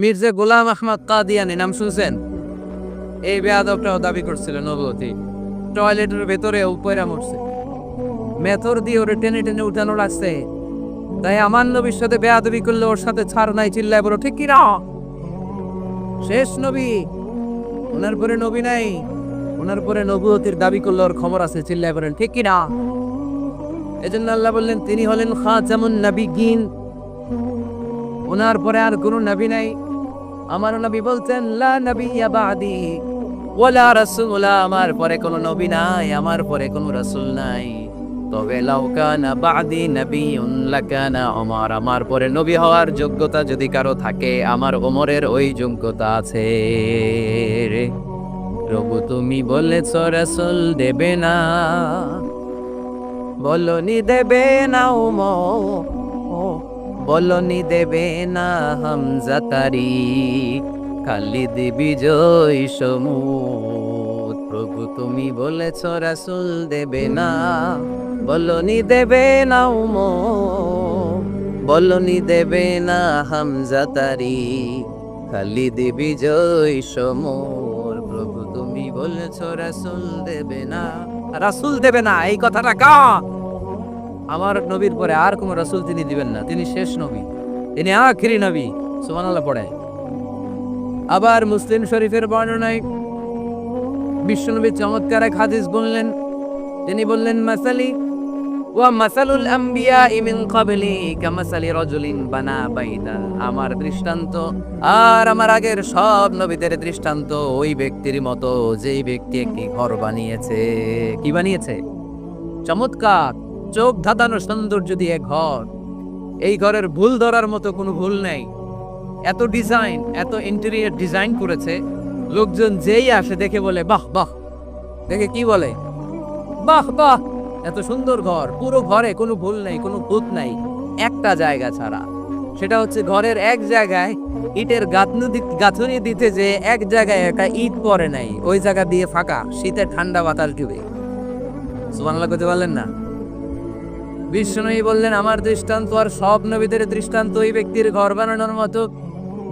মির্জা গোলাম আহমদ কাদিয়ানি নাম শুনছেন? এই বেয়াদবটাও দাবি করছিল নবুয়তি। টয়লেটের ভেতরে উপরে মরছে, মেথর দিয়ে ওরে টেনে টেনে উঠানো লাগছে। তাই আমার নবীর সাথে বেয়াদবি করলে ওর সাথে ছাড় নাই, চিল্লায় বলো ঠিক কিনা? শেষ নবী, ওনার পরে নবী নাই, ওনার পরে নবুয়তির দাবি করলে ওর খবর আছে, চিল্লায় বলেন ঠিক কিনা? এজন্য আল্লাহ বললেন তিনি হলেন খাতামুন নবিয়্যিন, ওনার পরে আর কোনো নবী নাই। আমার নবী বলতেন লা নবিয়্যা বাদি ওয়ালা রাসূলা, আমার পরে কোনো নবী নাই, আমার পরে কোনো রাসূল নাই। তবে লাউ কানা বাদি নবিয়্যুন লাকানা ওমর, আমার পরে নবী হওয়ার যোগ্যতা যদি কারো থাকে আমার ওমরের ওই যোগ্যতা আছে। প্রভু তুমি বলেছ রাসূল দেবে না, বলনি দেবে না ওমর, বলনি দেবে না হামজা তারি, খালিদ বিজয় সমুদ। প্রভু তুমি বলেছ রাসূল দেবে না, বলনি দেবে না ওমর, বলনি দেবে না হামজা তারি, খালিদ বিজয় সমুদ। প্রভু তুমি বলেছ রাসূল দেবে না, রাসূল দেবে না, এই কথাটা কা? আমার নবীর পরে আর কোন রাসূল তিনি দিবেন না, তিনি শেষ নবী, তিনি আখিরি নবী। সুবহানাল্লাহ পড়ে। আবার মুসলিম শরীফের বর্ণনায় বিশ্বনবী চমৎকার এক হাদিস বললেন, তিনি বললেন মাসালি ওয়া মাসালুল আমবিয়াই মিন ক্বাবলি কামাসালি রাজুলিন বানা বাইতা, আমার দৃষ্টান্ত আর আমার আগের সব নবীদের দৃষ্টান্ত ওই ব্যক্তির মতো যেই ব্যক্তি একটি ঘর বানিয়েছে। কি বানিয়েছে? চমৎকার চোখ ধাঁধানো সৌন্দর্য দিয়ে ঘর। এই ঘরের ভুল ধরার মতো কোনো ভুল নেই, এত ডিজাইন, এত ইন্টেরিয়র ডিজাইন করেছে, লোকজন যেই আসে দেখে বলে বাহ বাহ, দেখে কি বলে বাহ বাহ, এত সুন্দর ঘর। পুরো ঘরে কোনো ভুল নেই, কোনো খুঁত নাই, একটা জায়গা ছাড়া। সেটা হচ্ছে ঘরের এক জায়গায় ইটের গাঁথুনি দিতে যে এক জায়গায় একটা ইট পড়ে নাই, ওই জায়গা দিয়ে ফাঁকা, শীতে ঠান্ডা বাতাস দিবে। সুবহানাল্লাহ করতে পারলেন না? বিশ্বনবী বললেন আমার দৃষ্টান্ত আর সব নবীদের দৃষ্টান্ত ওই ব্যক্তির ঘর বানানোর মতো,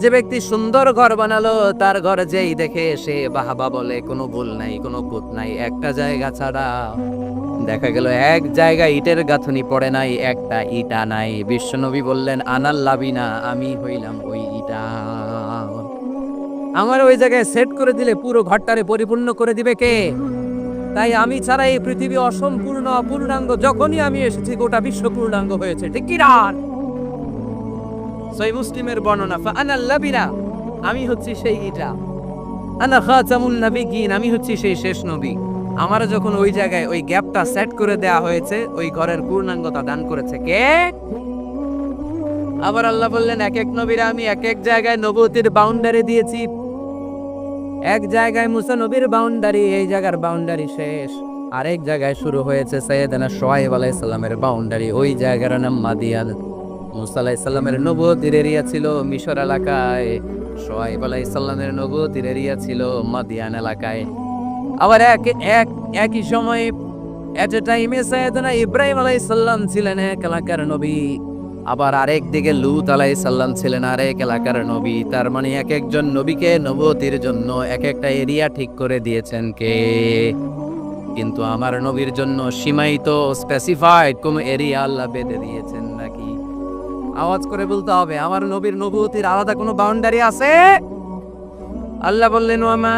যে ব্যক্তি সুন্দর ঘর বানালো তার ঘর যেই দেখে সে বাহাবা বলে, কোনো ভুল নাই, কোনো খুঁত নাই, একটা জায়গা ছাড়া। দেখা গেল এক জায়গায় ইটের গাঁথুনি পড়ে নাই, একটা ইটা নাই। বিশ্বনবী বললেন আনাল লাবিনা, আমি হইলাম ওই ইটা। আমার ওই জায়গায় সেট করে দিলে পুরো ঘরটারে পরিপূর্ণ করে দিবে কে? তাই আমি ছাড়া এই পৃথিবী অসম্পূর্ণ, অপূর্ণাঙ্গ। যখনই আমি এসেছি গোটা বিশ্ব পূর্ণাঙ্গ হয়েছে, ঠিক কি না? সহিহ মুসলিমের বর্ণনা, ফাআনাল লাবিনা, আমি হচ্ছি সেই ইটা, আনা খাতামুন নবিয়্যিন, আমি হচ্ছি সেই শেষ নবী। আমার যখন ওই জায়গায় ওই গ্যাপটা সেট করে দেয়া হয়েছে, ওই ঘরের পূর্ণাঙ্গতা দান করেছে কে? আবার আল্লাহ বললেন এক এক নবীরা আমি এক এক জায়গায় নবুয়তির বাউন্ডারি দিয়েছি। এক জায়গায় মুসা নবীর বাউন্ডারি, এই জায়গার বাউন্ডারি শেষ। আরেক জায়গায় শুরু হয়েছে সাইয়েদনা শুআয়ব আলাইহিস সালামের বাউন্ডারি, ওই জায়গার নাম মাদিয়ান। মুসা আলাইহিস সালামের নবুয়তির এরিয়া ছিল মিশর এলাকায়, শুআয়ব আলাইহিস সালামের নবুয়তির এরিয়া ছিল মাদিয়ান এলাকায়। আবার একই সময়ে এট এ টাইমে সাইয়েদনা ইব্রাহিম আলাইহিস সালাম ছিলেন এক এলাকার নবী, আবার আরেক দিকে লূত আলাইহিস সালাম ছিলেন আরেক এলাকার নবী। তার মানে এক একজন নবীকে নবুয়তির জন্য এক একটা এরিয়া ঠিক করে দিয়েছেন কে? কিন্তু আমার নবীর জন্য সীমায়িত, স্পেসিফাইড কোন এরিয়া আল্লাহ বেঁধে দিয়েছেন নাকি? আওয়াজ করে বলতে হবে, আমার নবীর নবুয়তির আলাদা কোনো বাউন্ডারি আছে? আল্লাহ বললেন ওয়ামা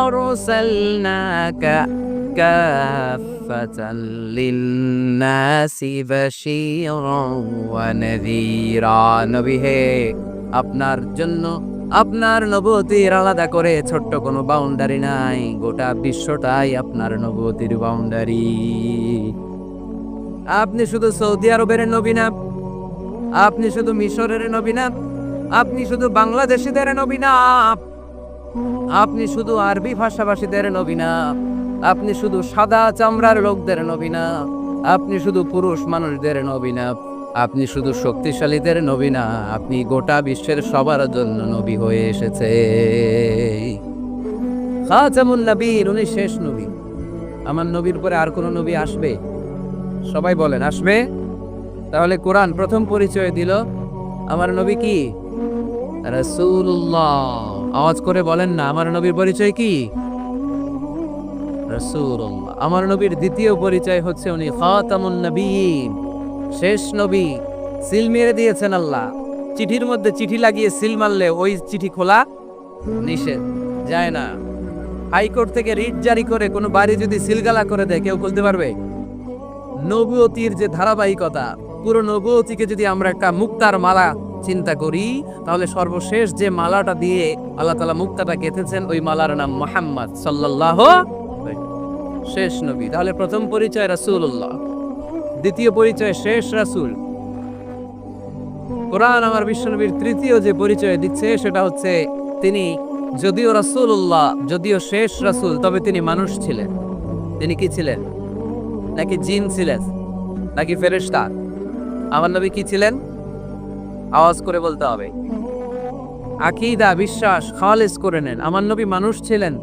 আরসালনাকা কাফাতাল লিন্নাসি বাশীরান ওয়া নাযীরা, নবী হে আপনার জন্য আপনার নবুয়তির আলাদা করে ছোট্ট কোনো বাউন্ডারি নাই, গোটা বিশ্বটাই আপনার নবুয়তির বাউন্ডারি। আপনি শুধু সৌদি আরবের নবী না, আপনি শুধু মিশরের নবী না, আপনি শুধু বাংলাদেশিদের নবী না, আপনি শুধু আরবি ভাষাভাষীদের নবী না, আপনি শুধু সাদা চামড়ার লোকদের নবী না, আপনি শুধু পুরুষ মানুষদের নবী না, আপনি শুধু শক্তিশালীদের নবী না, আপনি গোটা বিশ্বের সবার জন্য নবী হয়ে এসেছে। খাতামুন নবিয়্যিন, উনি শেষ নবী। আমার নবীর পরে আর কোন নবী আসবে? সবাই বলেন আসবে? তাহলে কোরআন প্রথম পরিচয় দিল আমার নবী কি? রাসূলুল্লাহ। আওয়াজ করে বলেন না, আমার নবীর পরিচয় কি? রাসূলুল্লাহ। আমার নবীর দ্বিতীয় পরিচয় হচ্ছে উনি খাতামুন নবিয়্যিন, শেষ নবী। সিল মেরে দিয়েছেন আল্লাহ। চিঠির মধ্যে চিঠি লাগিয়ে সিল মারলে ওই চিঠি খোলা নিষেধ, যায় না। হাইকোর্ট থেকে রিট জারি করে কোনো বাড়ি যদি সিলগালা করে দেয়, কেউ খুলতে পারবে? নবুয়তির যে ধারাবাহিকতা, পুরো নবুয়তিকে যদি আমরা একটা মুক্তার মালা চিন্তা করি, তাহলে সর্বশেষ যে মালাটা দিয়ে আল্লাহ তাআলা মুক্তাটা গেঁথেছেন, ওই মালার নাম মুহাম্মদ সাল্লাল্লাহু আলাইহি। শেষ নবী। তাহলে প্রথম পরিচয় রাসূলুল্লাহ, দ্বিতীয় পরিচয় শেষ রাসূল। কোরআন আমার বিশ্বনবীর তৃতীয় যে পরিচয় দিচ্ছে সেটা হচ্ছে তিনি যদিও রাসূলুল্লাহ, যদিও শেষ রাসূল, তবে তিনি মানুষ ছিলেন। তিনি কি ছিলেন? নাকি জিন ছিলেন? নাকি ফেরেশতা? আমার নবী কি ছিলেন? আওয়াজ করে বলতে হবে। আকীদা, বিশ্বাস খালেস করে নেন। আমার নবী মানুষ ছিলেন,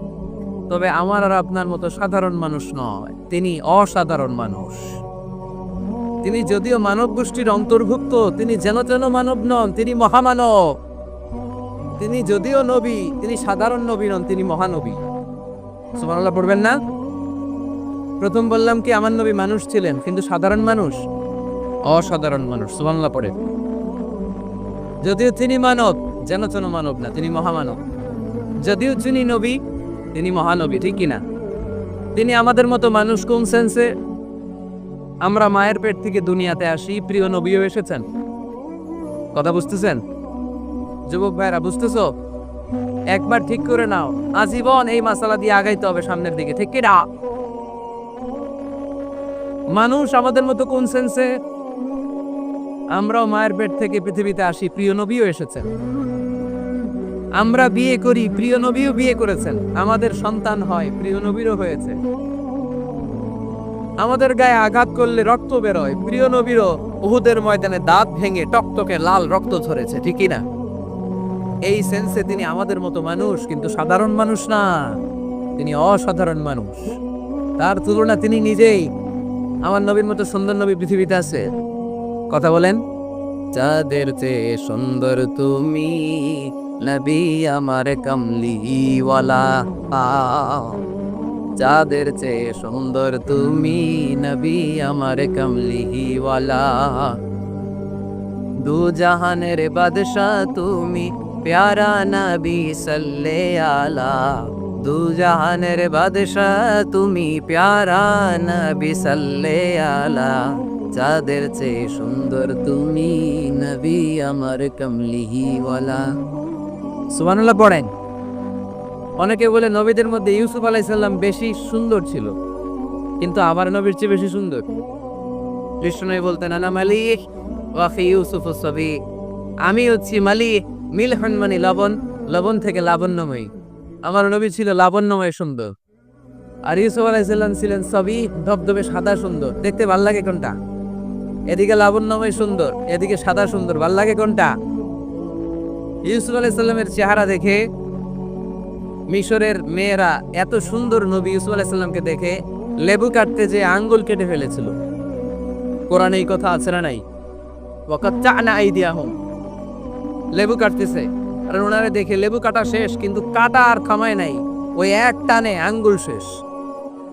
তবে আমার আর আপনার মতো সাধারণ মানুষ নয়, তিনি অসাধারণ মানুষ। তিনি যদিও মানব গোষ্ঠীর অন্তর্ভুক্ত, তিনি যেন তেন মানব নন, তিনি মহামানব। তিনি যদিও নবী, তিনি সাধারণ নবী নন, তিনি মহানবী। সুবহানাল্লাহ পড়বেন না? প্রথম বললাম কি আমার নবী মানুষ ছিলেন, কিন্তু সাধারণ মানুষ, অসাধারণ মানুষ। সুবহানাল্লাহ পড়ে। যদিও তিনি মানব, যেন তেন মানব না, তিনি মহামানব। যদিও তিনি নবী, তিনি মহানবী, ঠিক কিনা? তিনি আমাদের মতো মানুষ কোন সেন্সে? আমরা মায়ের পেট থেকে দুনিয়াতে আসি, প্রিয় নবীও এসেছেন। কথা বুঝতেছেন? যুবক ভাইরা বুঝতেছো? একবার ঠিক করে নাও, আজীবন এই মাসালা দিয়ে আগাইতে হবে সামনের দিকে, ঠিক কিনা? মানুষ আমাদের মতো কোন সেন্সে? আমরাও মায়ের পেট থেকে পৃথিবীতে আসি, প্রিয় নবীও এসেছেন। আমরা বিয়ে করি, প্রিয় নবীও বিয়ে করেছেন। আমাদের সন্তান হয়, প্রিয় নবীরও হয়েছে। আমাদের গায়ে আঘাত করলে রক্ত বেরোয়, প্রিয় নবীরও উহুদের ময়দানে দাঁত ভেঙে টকটকে লাল রক্ত ঝরেছে, ঠিক না? এই সেন্সে তিনি আমাদের মতো মানুষ, কিন্তু সাধারণ মানুষ না, তিনি অসাধারণ মানুষ। তার তুলনা তিনি নিজেই। আমার নবীর মতো সুন্দর নবী পৃথিবীতে আছে? কথা বলেন। যাদের চেয়ে সুন্দর তুমি নবী আমার কামলিওয়ালা, যাদের চেয়ে সুন্দর তুমি নবী আমার কামলিওয়ালা, দু জাহানের বাদশা তুমি প্যারা নবী সাল্লে আলা, দু জাহানের বাদশা তুমি প্যারা নবী সাল্লে আলা, যাদের চেয়ে সুন্দর তুমি নবী আমার কামলিওয়ালা। সুবহানাল্লাহ পড়েন। অনেকে বলে নবীদের মধ্যে ইউসুফ আলাইহিস সালাম বেশি সুন্দর ছিল, কিন্তু আমার নবীর চেয়ে বেশি সুন্দর। কৃষ্ণই বলতেন আনা মালিক ওয়া ফি ইউসুফ সবি, আমি হচ্ছি মালিক, মিলহন মানে লবণ, লবণ থেকে লাবণ্যময়ী। আমার নবী ছিল লাবণ্যময় সুন্দর, আর ইউসুফ আলাইহিস সালাম ছিলেন সবই, ধবধবে সাদা সুন্দর। দেখতে ভাল লাগে কোনটা? এদিকে লাবণ্যময় সুন্দর, এদিকে সাদা সুন্দর, ভাল লাগে কোনটা? ইউসুফ আলাইহিস সালামের চেহারা দেখে মিশরের মেয়েরা এত সুন্দর নবী ইউসুফ আলাইহিস সালামকে দেখে লেবু কাটতে যে আঙ্গুল কেটে ফেলেছিল। কোরআনে এই কথা আছে না নাই? ওয়াকাত্তা'না আইদিয়াহুম, লেবু কাটতেছে, আর ওনারে দেখে লেবু কাটা শেষ, কিন্তু কাটা আর থামায় নাই, ওই এক টানে আঙ্গুল শেষ।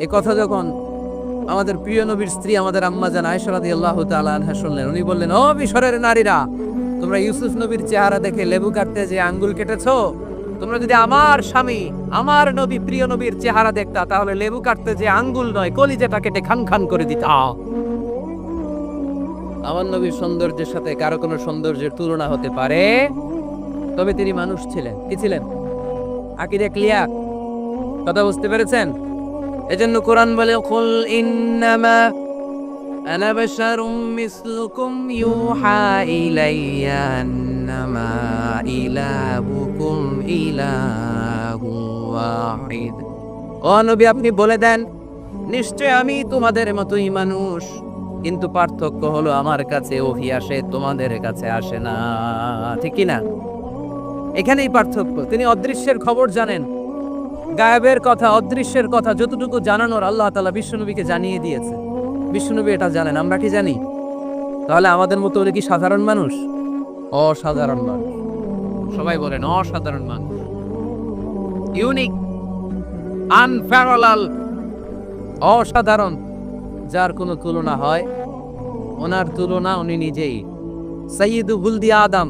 এ কথা যখন আমাদের প্রিয় নবীর স্ত্রী আমাদের আম্মা জান আয়েশা রাদিয়াল্লাহু তাআলা আনহা শুনলেন, উনি বললেন, ও মিশরের নারীরা, তোমরা ইউসুফ নবীর চেহারা দেখে লেবু কাটতে যে আঙ্গুল কেটেছো, তোমরা যদি আমার স্বামী আমার নবী প্রিয় নবীর চেহারা দেখতা, তাহলে লেবু কাটতে যে আঙ্গুল নয়, কলিজাটা কেটে খান খান করে দিতা। আমার নবীর সৌন্দর্যের সাথে কারো কোনো সৌন্দর্যের তুলনা হতে পারে? তবে তিনি মানুষ ছিলেন। কি ছিলেন? আকীদা ক্লিয়ার? কথা বুঝতে পেরেছেন? এজন্য কোরআন বলে, কুল ইন্নামা আনা বাশারুম মিসলুকুম ইউহা ইলাইয়া আন্নামা ইলাহুকুম ইলাহু ওয়াহিদ। ও নবী, আপনি বলে দেন, নিশ্চয় আমি তোমাদের মতোই মানুষ, কিন্তু পার্থক্য হলো আমার কাছে ওহী আসে, তোমাদের কাছে আসে না, ঠিক কি না? এখানেই পার্থক্য। তিনি অদৃশ্যের খবর জানেন, গায়েবের কথা, অদৃশ্যের কথা যতটুকু জানানোর আল্লাহ তাআলা বিশ্বনবীকে জানিয়ে দিয়েছে। বিশ্বনবী এটা জানেন, আমরা কি জানি? তাহলে আমাদের মতো কি সাধারণ মানুষ? অসাধারণ মানুষ। সবাই বলেন অসাধারণ মানুষ, ইউনিক, আনপ্যারালাল, অসাধারণ, যার কোনো তুলনা হয়, ওনার তুলনা উনি নিজেই। সাইয়্যিদু বুলদি আদম,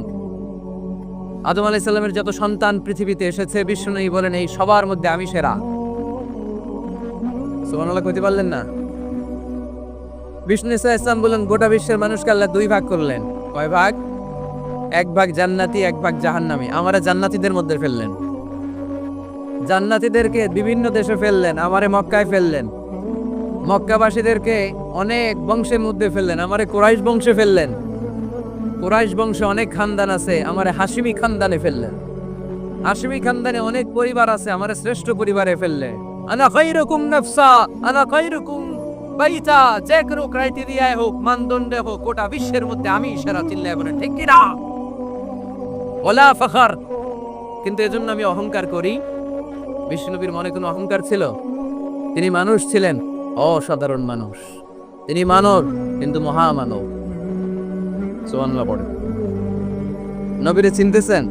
আদম আলাইহিস সালামের যত সন্তান পৃথিবীতে এসেছে, বিষ্ণু বলেন এই সবার মধ্যে আমি সেরা। সুবহানাল্লাহ কইতে পারলেন না? বিষ্ণু ইসলাম বলেন গোটা বিশ্বের মানুষকে আল্লাহ দুই ভাগ করলেন। কয় ভাগ? এক ভাগ জান্নাতি, এক ভাগ জাহান্নামী। আমারে জান্নাতীদের মধ্যে ফেললেন, জান্নাতীদেরকে বিভিন্ন দেশে ফেললেন, আমারে মক্কায় ফেললেন। মক্কাবাসীদেরকে অনেক বংশের মধ্যে ফেললেন, আমারে কুরাইশ বংশে ফেললেন। কুরাইশ বংশে অনেক খানদান আছে, আমারে হাশিমি খানদানে ফেললেন। হাশিমি খানদানে অনেক পরিবার আছে, আমারে শ্রেষ্ঠ পরিবারে ফেললেন। আনা খায়রুকুম নাফসা, আনা খায়রুকুম বাইতা, যে কোনো ক্রাইটেরিয়ায় হোক, মানদণ্ডে হোক, গোটা বিশ্বের মধ্যে আমি সেরা। চিল্লায় বলেন ঠিক কি না? ওয়ালা ফখর। কিন্তু এজন্য আমি অহংকার করি? বিষ্ণুনবীর মনে কোনো অহংকার ছিল? তিনি মানুষ ছিলেন, অসাধারণ মানুষ। তিনি মানব, কিন্তু মহামানব। সুবহানাল্লাহ পড়ে। নবীরে চিনতেছেন?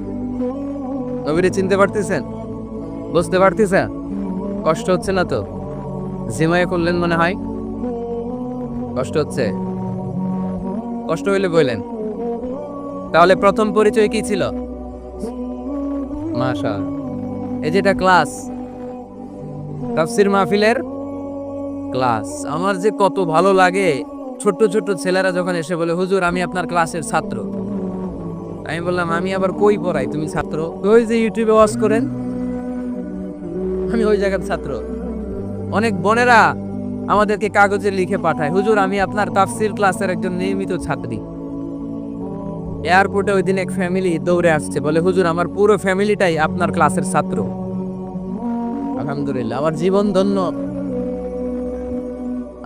নবীরে চিনতে পারতেছেন? বুঝতে পারতেছেন? কষ্ট হচ্ছে না তো? জিমায়ে করলেন মনে হয়? কষ্ট হচ্ছে? কষ্ট হইলে বললেন। তাহলে প্রথম পরিচয় কি ছিল? মাশাআল্লাহ। এই যেটা ক্লাস, তাফসীর মাহফিলের ক্লাস, আমার যে কত ভালো লাগে ছোট ছোট ছেলেরা যখন এসে বলে হুজুর আমি আপনার ক্লাসের ছাত্র। আমি বললাম আমি আবার কই পড়াই, তুমি ছাত্র? ওই যে ইউটিউবে ওয়াচ করেন, আমি ওই জায়গার ছাত্র। অনেক বোনেরা আমাদেরকে কাগজে লিখে পাঠায়, হুজুর আমি আপনার তাফসীর ক্লাসের একজন নিয়মিত ছাত্রী। এয়ারপোর্টে ওই দিন এক ফ্যামিলি দৌড়ে আসছে, বলে হুজুর আমার পুরো ফ্যামিলিটাই আপনার ক্লাসের ছাত্র। আলহামদুলিল্লাহ, আমার জীবন ধন্য,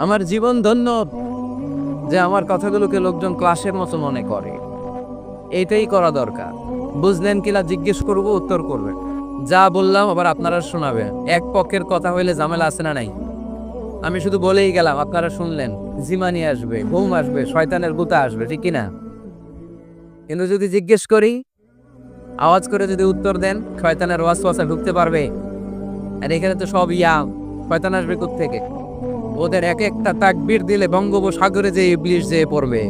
আমার জীবন ধন্য যে আমার কথাগুলোকে লোকজন ক্লাসের মতো মনে করে। এইটাই করা দরকার। বুঝলেন কিনা জিজ্ঞেস করবো, উত্তর করবেন। যা বললাম আবার আপনারা শোনাবেন। এক পক্ষের কথা হইলে ঝামেলা আছে না নাই? আমি শুধু বলেই গেলাম, আপনারা শুনলেন। জিমানি আসবে, ঘুম আসবে, শয়তানের গুতা আসবে, ঠিক কিনা? কিন্তু যদি জিজ্ঞেস করি, আওয়াজ করে যদি উত্তর দেন, শয়তানের ওয়াসওয়াসা ঢুকতে পারবে? আর এখানে তো সব শয়তান আসবে কোত্থেকে? ওদের এক একটা তাকবীর দিলে বঙ্গোপসাগরে যে ইবলিশ যেয়ে পড়বে।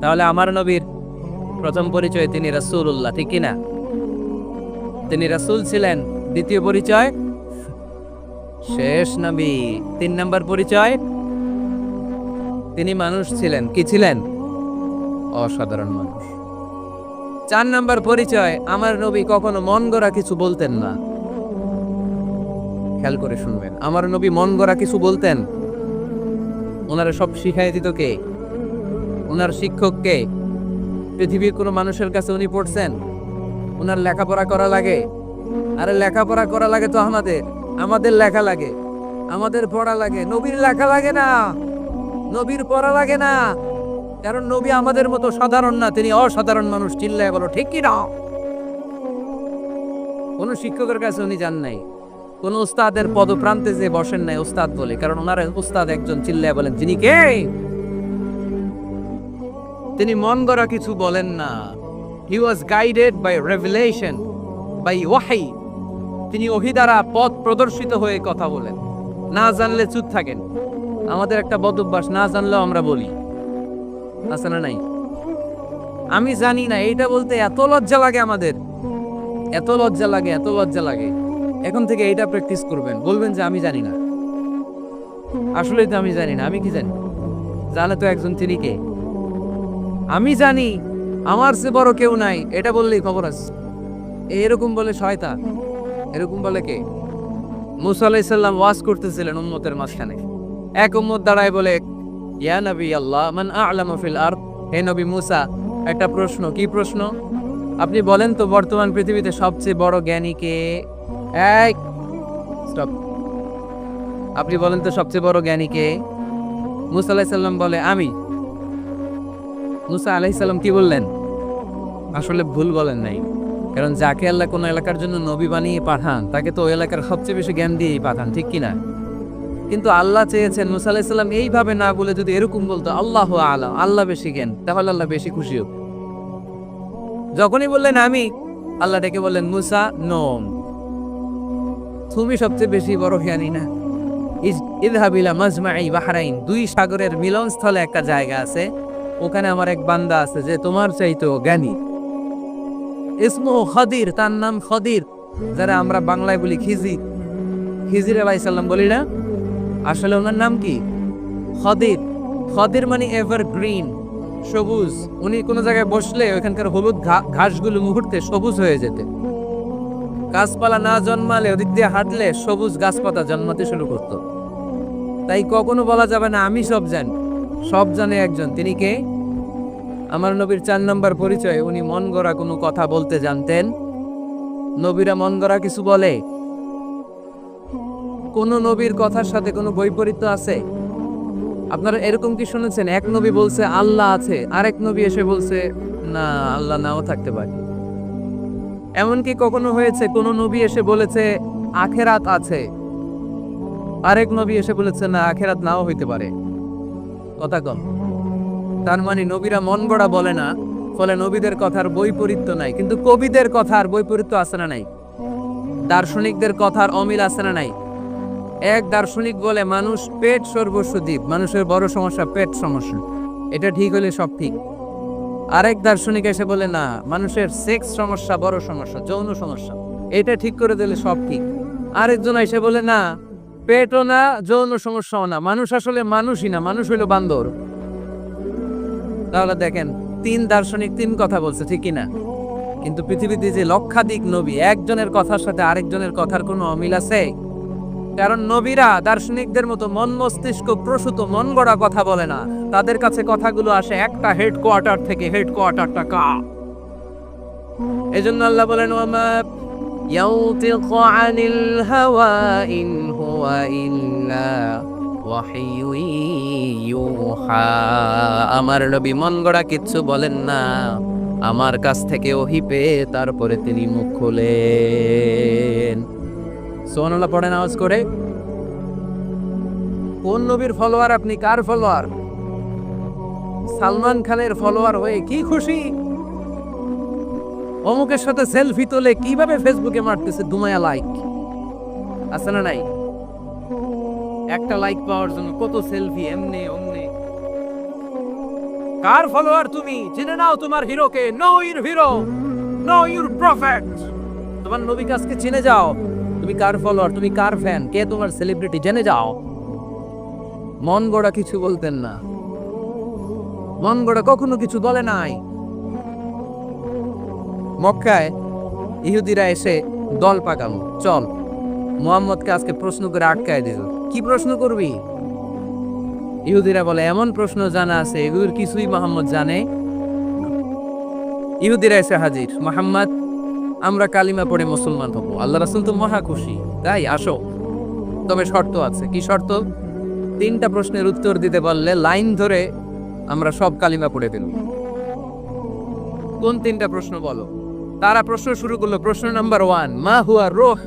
তাহলে আমার নবীর প্রথম পরিচয় তিনি রাসূলুল্লাহ, ঠিক কিনা? তিনি রাসূল ছিলেন। দ্বিতীয় পরিচয় শেষ নবী। 3 নম্বর পরিচয় তিনি মানুষ ছিলেন। কি ছিলেন? অসাধারণ মানুষ। 4 নম্বর পরিচয় আমার নবী কখনো মন গড়া কিছু বলতেন না। খেয়াল করে শুনবেন, আমার নবী মন গড়া কিছু বলতেন? ওনারা সব শিখাই দিত কে? ওনার শিক্ষক কে? পৃথিবীর কোনো মানুষের কাছে উনি পড়ছেন? ওনার লেখাপড়া করা লাগে? আরে লেখাপড়া করা লাগে তো আমাদের লেখা লাগে, আমাদের পড়া লাগে। নবীর লেখা লাগে না, নবীর পড়া লাগে না, কারণ নবী আমাদের মতো সাধারণ না, তিনি অসাধারণ মানুষ। চিল্লায় বলো ঠিক কি না? কোন শিক্ষকের কাছে উনি যান নাই, কোন উস্তাদের পদপ্রান্তে যে বসেন নাই উস্তাদ বলে, কারণ ওনার উস্তাদ একজন। চিল্লায় বলেন যিনি কে? তিনি মন গড়া কিছু বলেন না। He was guided by revelation, by ওয়াহি। তিনি ওহী দ্বারা পথ প্রদর্শিত হয়ে কথা বলেন। না জানলে চুপ থাকেন। আমাদের একটা বদ অভ্যাস, না জানলেও আমরা বলি, আছে না নাই? আমি জানি না, এইটা বলতে এত লজ্জা লাগে আমাদের, এত লজ্জা লাগে, এত লজ্জা লাগে। এখন থেকে এইটা প্র্যাকটিস করবেন, বলবেন যে আমি জানি না। আসলেই তো আমি জানি না। আমি কি জানি? জানে তো একজন, তিনি কে? আমি জানি, আমার চেয়ে বড় কেউ নাই, এটা বললেই খবর আছে। এরকম বলে শয়তান। এরকম বলে কে? মুসা আলাইহিস সালাম ওয়াজ করতেছিলেন উম্মতের মাঝখানে। এক উম্মত দাঁড়ায় বলে, ইয়া নবী আল্লাহ মান আ'লামু ফিল আরদ। হে নবী মুসা, একটা প্রশ্ন। কি প্রশ্ন? আপনি বলেন তো বর্তমান পৃথিবীতে সবচেয়ে বড় জ্ঞানী কে? এই স্টপ। আপনি বলেন তো সবচেয়ে বড় জ্ঞানী কে? মুসা আলাইহিস সালাম বলে আমি। মুসা আলাইহিস সালাম কি বললেন? আসলে ভুল বলেন নাই, কারণ যাকে আল্লাহ কোনো এলাকার জন্য নবী বানিয়ে পাঠান, তাকে তো ওই এলাকার সবচেয়ে বেশি জ্ঞান দিয়েই পাঠান, ঠিক কিনা? কিন্তু আল্লাহ চেয়েছেন মুসা আলাইহিস সালাম এইভাবে না বলে যদি এরকম বলতো আল্লাহু আ'লাম, আল্লাহ বেশি জ্ঞান, তাহলে আল্লাহ বেশি খুশি হোক। যখনই বললেন আমি, আল্লাহ ডেকে বললেন মুসা নো, তুমি সবচেয়ে বেশি বড় জ্ঞানী না। ইযহাব ইলা মাজমাই বাহরাইন, দুই সাগরের মিলনস্থলে একটা জায়গা আছে, ওখানে আমার এক বান্দা আছে যে তোমার চাইতেও জ্ঞানী। ইসমু খদির, তার নাম খদির, যারা আমরা বাংলায় বলি খিজির, খিজির আলাইহিস সালাম বলি না, আসলে ওনার নাম কি খদির। খদির মানে এভারগ্রিন, সবুজ। উনি কোনো জায়গায় বসলে ওইখানকার হলুদ ঘাসগুলো মুহূর্তে সবুজ হয়ে যেত। গাছপালা না জন্মালে ওদিক দিয়ে হাঁটলে সবুজ গাছপাতা জন্মাতে শুরু করতো। তাই কখনো বলা যাবে না আমি সব জানি, সব জানে একজন, তিনি কে? আমার নবীর 4 নম্বর পরিচয়, উনি মন গড়া কোনো কথা বলতে জানতেন। নবীরা মন গড়া কিছু বলে? কোন নবীর কথার সাথে কোনো বৈপরীত্য আছে? আপনারা এরকম কি শুনেছেন এক নবী বলছে আল্লাহ আছে, আরেক নবী এসে বলছে না আল্লাহ নাও থাকতে পারে? এমনকি কখনো হয়েছে কোন নবী এসে বলেছে আখেরাত আছে, আরেক নবী এসে বলেছে না আখেরাত নাও হইতে পারে? কথা কম। তার মানে নবীরা মন গড়া বলে না, ফলে নবীদের কথার বৈপরীত্য নাই। কিন্তু কবিদের কথার বৈপরীত্য আছে না নাই? দার্শনিকদের কথার অমিল আছে না নাই? এক দার্শনিক বলে মানুষ পেট সর্বস্ব দ্বীপ, মানুষের বড় সমস্যা পেট সমস্যা, এটা ঠিক হলে সব ঠিক। আরেক দার্শনিক এসে বলে না মানুষের সেক্স সমস্যা বড় সমস্যা, যৌন সমস্যা, এটা ঠিক করে দিলে সব ঠিক। আরেকজন এসে বলে না পেটও না যৌন সমস্যাও না, মানুষ আসলে মানুষই না, মানুষ হইল বান্দর। তাহলে দেখেন 3 দার্শনিক 3 কথা বলছে, ঠিক কিনা? কিন্তু পৃথিবীতে যে লক্ষাধিক নবী, একজনের কথার সাথে আরেকজনের কথার কোনো অমিল আছে? কারণ নবীরা দার্শনিকদের মতো মন মস্তিষ্ক প্রসূত মন গড়া কথা বলে না, তাদের কাছে কথাগুলো আসে একটা হেডকোয়ার্টার থেকে, হেডকোয়ার্টারটা কা। এজন্য আল্লাহ বলেন ওয়ামা ইয়াউতিকু আনিল হাওয়া ইন হুয়া ইল্লা ওয়াহিয়ুন ইউহা, আমার নবী মন গড়া কিচ্ছু বলেন না, আমার কাছ থেকে ওহী পেয়ে তারপরে তিনি মুখ খোলেন। সুবহানাল্লাহ পড়েন আওয়াজ করে। কোন নবীর ফলোয়ার আপনি? কার ফলোয়ার? সালমান খানের ফলোয়ার হয়ে কি খুশি? অমুকের সাথে সেলফি তোলে কিভাবে ফেসবুকে মারতেছে দুমায়া লাইক, আছে না নাই? একটা লাইক পাওয়ার জন্য কত সেলফি, এমনে ওমনে। কার ফলোয়ার তুমি? জেনে নাও তোমার হিরোকে। Know your hero, know your prophet. তোমার নবী কাছকে চিনে যাও। তুমি কার ফলোয়ার, তুমি কার ফ্যান, কে তোমার সেলিব্রিটি, জেনে যাও। মন গড়া কিছু বলতেন না, মন গড়া কখনো কিছু বলে নাই। মক্কায় ইহুদিরা এসে দল পাকানো, চল মুহাম্মদকে আজকে প্রশ্ন করে আটকায় দিল। কি প্রশ্ন করবি? ইহুদিরা বলে এমন প্রশ্ন জানা আছে এগুলোর কিছুই মুহাম্মদ জানে। ইহুদিরা এসে হাজির, মুহাম্মদ আমরা কালিমা পড়ে মুসলমান হব। আল্লাহ রাসূল তো মহা খুশি, তাই আসো, তবে শর্ত আছে। কি শর্ত? 3টা প্রশ্নের উত্তর দিতে পারলে লাইন ধরে আমরা সব কালিমা পড়ে ফেলব। কোন 3টা প্রশ্ন বলো? তারা প্রশ্ন শুরু করলো। প্রশ্ন নাম্বার 1, মা হুয়া রূহ।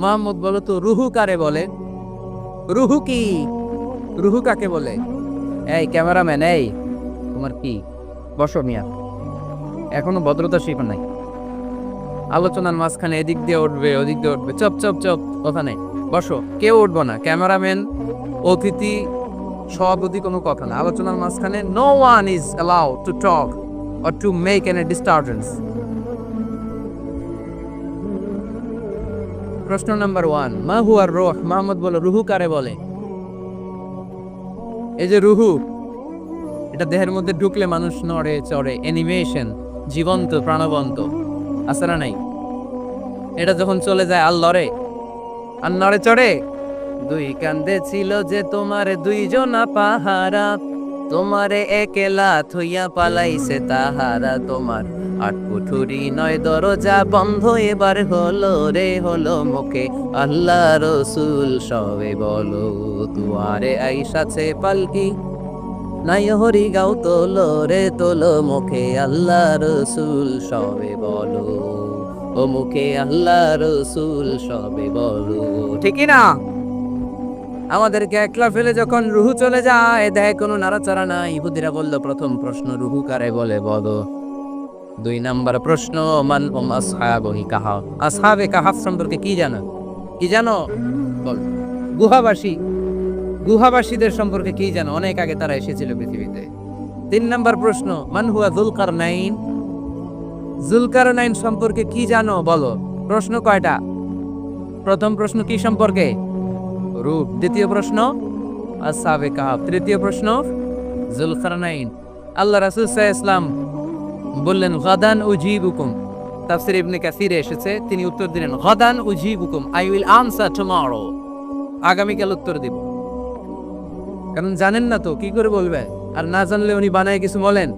মুহাম্মদ বলো তো রুহু কারে বলে? রুহু কি? রুহু কাকে বলে? এই ক্যামেরাম্যান, এই তোমার কি? বসো মিয়া, এখনো ভদ্রতা শিখো নাই। আলোচনার মাঝখানে এদিক দিয়ে উঠবে ওদিক দিয়ে উঠবে, চপ চপ চপ, কথা নেই। বসো, কেউ উঠবো না, ক্যামেরাম্যান, অতিথি, সভাপতি, কোনো কথা না। আলোচনার মাঝখানে no one is allowed to talk or to make any disturbance. প্রশ্ন নাম্বার 1, মা হুয়া রূহ। মুহাম্মদ বলো রুহু কারে বলে? এই যে রুহু, এটা দেহের মধ্যে ঢুকলে মানুষ নড়ে চড়ে, অ্যানিমেশন, জীবন্ত প্রাণবন্ত, আছে না নাই? এটা যখন চলে যায় আর লড়ে, আর নড়ে চড়ে। 2 কান্দে ছিল যে তোমারে 2 জনা পাহারা, তোমারে একেলা থইয়া পালাইছে তাহারা। তোমার 8 কুঠুরি 9 দরজা বন্ধ এবার হলো রে হলো মুখে আল্লাহ রসুল সবে বলো। দুয়ারে আইসাছে পালকি নাই হরি গাও তোলো রে তোলো মুখে আল্লাহ রসুল সবে বলো। ও মুখে আল্লাহ রসুল সবে বলো, ঠিক না? আমাদেরকে একলা ফেলে যখন রুহু চলে যায়, দেয় কোনো নাড়াচাড়া নাই। ইহুদিরা বলল প্রথম প্রশ্ন রুহু কারে বলে বলো। 2 নাম্বার প্রশ্ন, মান হুম আসহাবুল কাহাফ, আসহাবে কাহাফ সম্পর্কে কি জানো? কি জানো? বল। গুহাবাসী, গুহাবাসীদের সম্পর্কে কি জানো? অনেক আগে তারা এসেছিল পৃথিবীতে। 3 নাম্বার প্রশ্ন, মান হুয়া যুলকারনাইন, যুলকারনাইন সম্পর্কে কি জানো বলো। প্রশ্ন কয়টা? প্রথম প্রশ্ন কি সম্পর্কে? রূপ। দ্বিতীয় প্রশ্ন আসহাবে কাহাফ। তৃতীয় প্রশ্ন যুলকারনাইন। আল্লাহ রাসূল সাল্লাল্লাহু আলাইহি ওয়াসাল্লাম বললেন গাদান উজিবুকুম, তাফসীর ইবনে কাসিরে এসেছে, তিনি উত্তর দিলেন গাদান উজিবুকুম, আই উইল আনসার টুমরো, আগামীকাল উত্তর দিব। কারণ জানেন না তো কি করে বলবে, আর না জানলে উনি বানায় কিছু বলেন,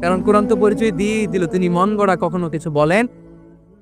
কারণ কোরআন তো পরিচয় দিয়েই দিল তিনি মন গড়া কখনো কিছু বলেন